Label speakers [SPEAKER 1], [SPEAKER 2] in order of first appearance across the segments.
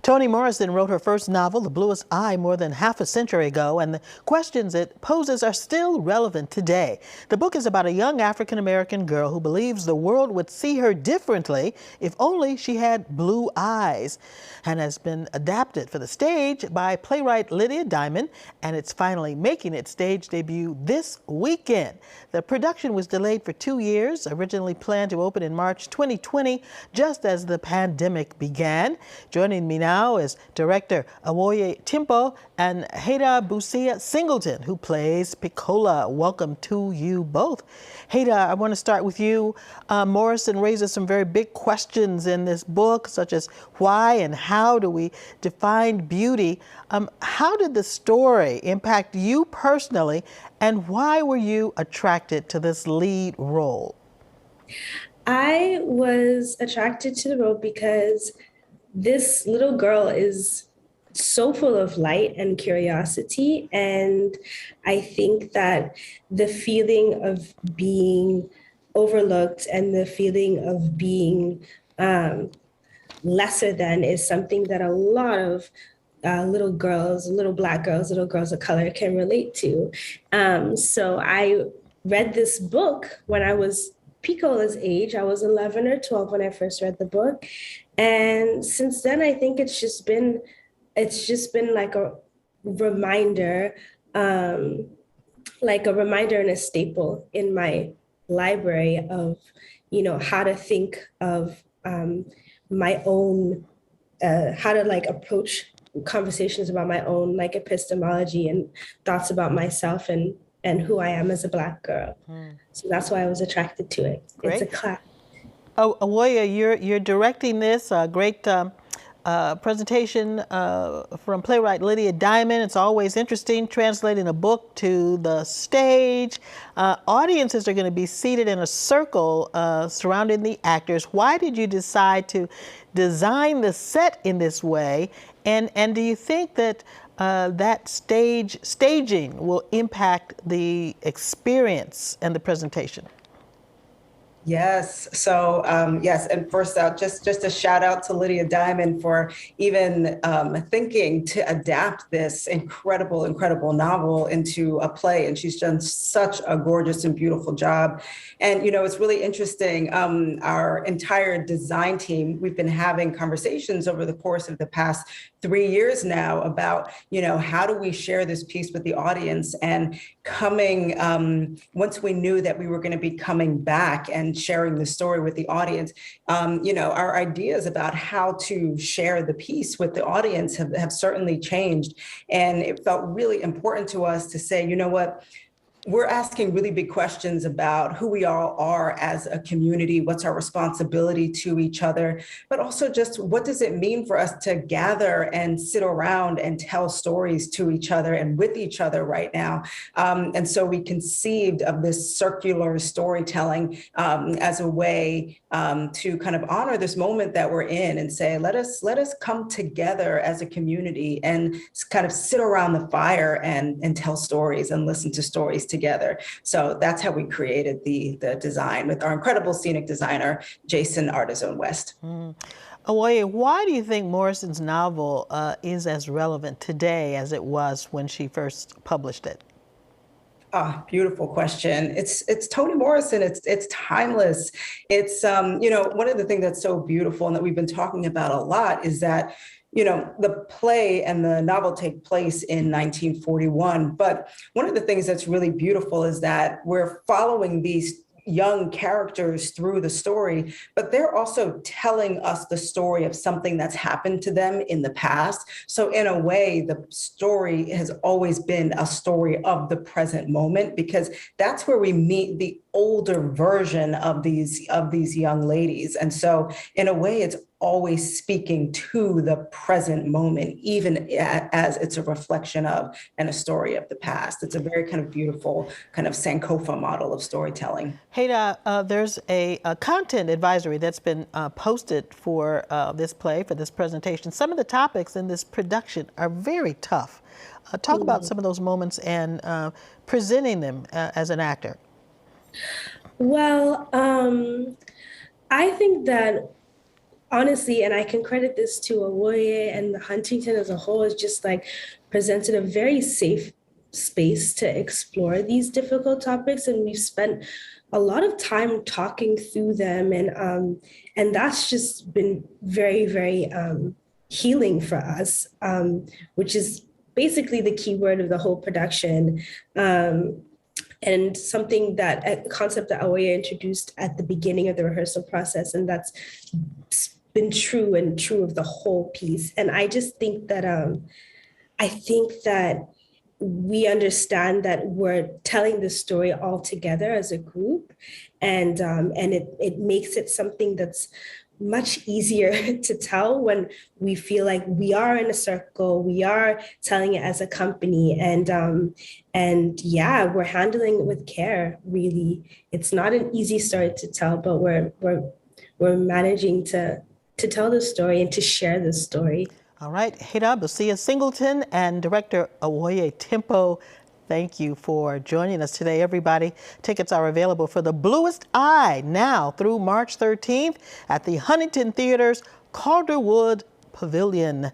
[SPEAKER 1] Toni Morrison wrote her first novel, The Bluest Eye, more than half a century ago, and the questions it poses are still relevant today. The book is about a young African-American girl who believes the world would see her differently if only she had blue eyes, and has been adapted for the stage by playwright Lydia Diamond, and it's finally making its stage debut this weekend. The production was delayed for 2 years, originally planned to open in March 2020, just as the pandemic began. Joining me now is director Awoye Timpo and Haida Busia Singleton, who plays Piccola. Welcome to you both. Haida, I want to start with you. Morrison raises some very big questions in this book, such as why and how do we define beauty? How did the story impact you personally, and why were you attracted to this lead role?
[SPEAKER 2] I was attracted to the role because this little girl is so full of light and curiosity. And I think that the feeling of being overlooked and the feeling of being lesser than is something that a lot of little girls, little Black girls, little girls of color can relate to. So I read this book when I was Piccola's age. I was 11 or 12 when I first read the book. And since then, I think it's just been like a reminder, and a staple in my library of, how to think of my own, how to approach conversations about my own epistemology and thoughts about myself and who I am as a Black girl. So that's why I was attracted to it.
[SPEAKER 1] Great.
[SPEAKER 2] It's a class.
[SPEAKER 1] Oh, Awoye, you're directing this great presentation from playwright Lydia Diamond. It's always interesting translating a book to the stage. Audiences are going to be seated in a circle surrounding the actors. Why did you decide to design the set in this way? And do you think that that staging will impact the experience and the presentation?
[SPEAKER 3] Yes. So yes, and first out, just a shout out to Lydia Diamond for even thinking to adapt this incredible novel into a play, and she's done such a gorgeous and beautiful job. And it's really interesting. Our entire design team, we've been having conversations over the course of the past 3 years now about how do we share this piece with the audience, and coming once we knew that we were going to be coming back and sharing the story with the audience, our ideas about how to share the piece with the audience have certainly changed. And it felt really important to us to say, what, we're asking really big questions about who we all are as a community, what's our responsibility to each other, but also just what does it mean for us to gather and sit around and tell stories to each other and with each other right now. And so we conceived of this circular storytelling as a way to kind of honor this moment that we're in and say, let us come together as a community and kind of sit around the fire and tell stories and listen to stories together. So that's how we created the design with our incredible scenic designer, Jason Artizone West.
[SPEAKER 1] Awoye, why do you think Morrison's novel is as relevant today as it was when she first published it?
[SPEAKER 3] Beautiful question. It's Toni Morrison. It's timeless. It's one of the things that's so beautiful and that we've been talking about a lot is that the play and the novel take place in 1941. But one of the things that's really beautiful is that we're following these young characters through the story, but they're also telling us the story of something that's happened to them in the past. So in a way, the story has always been a story of the present moment, because that's where we meet the older version of these young ladies. And so in a way, it's always speaking to the present moment, even as it's a reflection of and a story of the past. It's a very kind of beautiful kind of Sankofa model of storytelling.
[SPEAKER 1] Haida, there's a content advisory that's been posted for this play, for this presentation. Some of the topics in this production are very tough. Talk about some of those moments and presenting them as an actor.
[SPEAKER 2] Well, I think that honestly, and I can credit this to Awoye and the Huntington as a whole, is just like presented a very safe space to explore these difficult topics, and we've spent a lot of time talking through them, and that's just been very, very healing for us, which is basically the key word of the whole production. And something that a concept that Awoye introduced at the beginning of the rehearsal process, and that's been true of the whole piece. And I just think that we understand that we're telling this story all together as a group, and it makes it something that's much easier to tell when we feel like we are in a circle, we are telling it as a company, and yeah, we're handling it with care. Really, it's not an easy story to tell, but we're managing to tell the story and to share the story.
[SPEAKER 1] All right, Heda Busia Singleton and director Awoye Tempo, thank you for joining us today, everybody. Tickets are available for The Bluest Eye now through March 13th at the Huntington Theater's Calderwood Pavilion,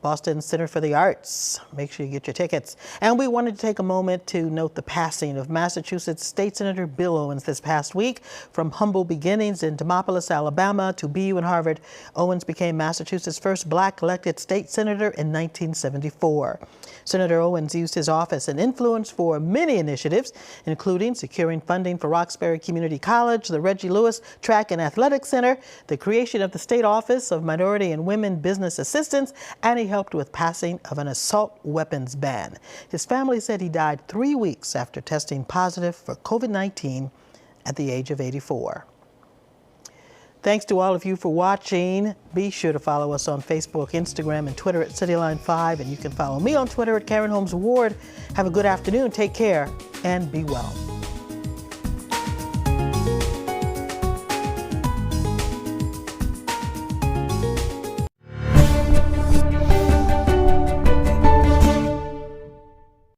[SPEAKER 1] Boston Center for the Arts. Make sure you get your tickets. And we wanted to take a moment to note the passing of Massachusetts State Senator Bill Owens this past week. From humble beginnings in Demopolis, Alabama to BU and Harvard, Owens became Massachusetts' first Black elected state senator in 1974. Senator Owens used his office and influence for many initiatives, including securing funding for Roxbury Community College, the Reggie Lewis Track and Athletic Center, the creation of the State Office of Minority and Women Business Assistance, and he helped with passing of an assault weapons ban. His family said he died 3 weeks after testing positive for COVID-19 at the age of 84. Thanks to all of you for watching. Be sure to follow us on Facebook, Instagram, and Twitter at CityLine5, and you can follow me on Twitter at Karen Holmes Ward. Have a good afternoon, take care, and be well.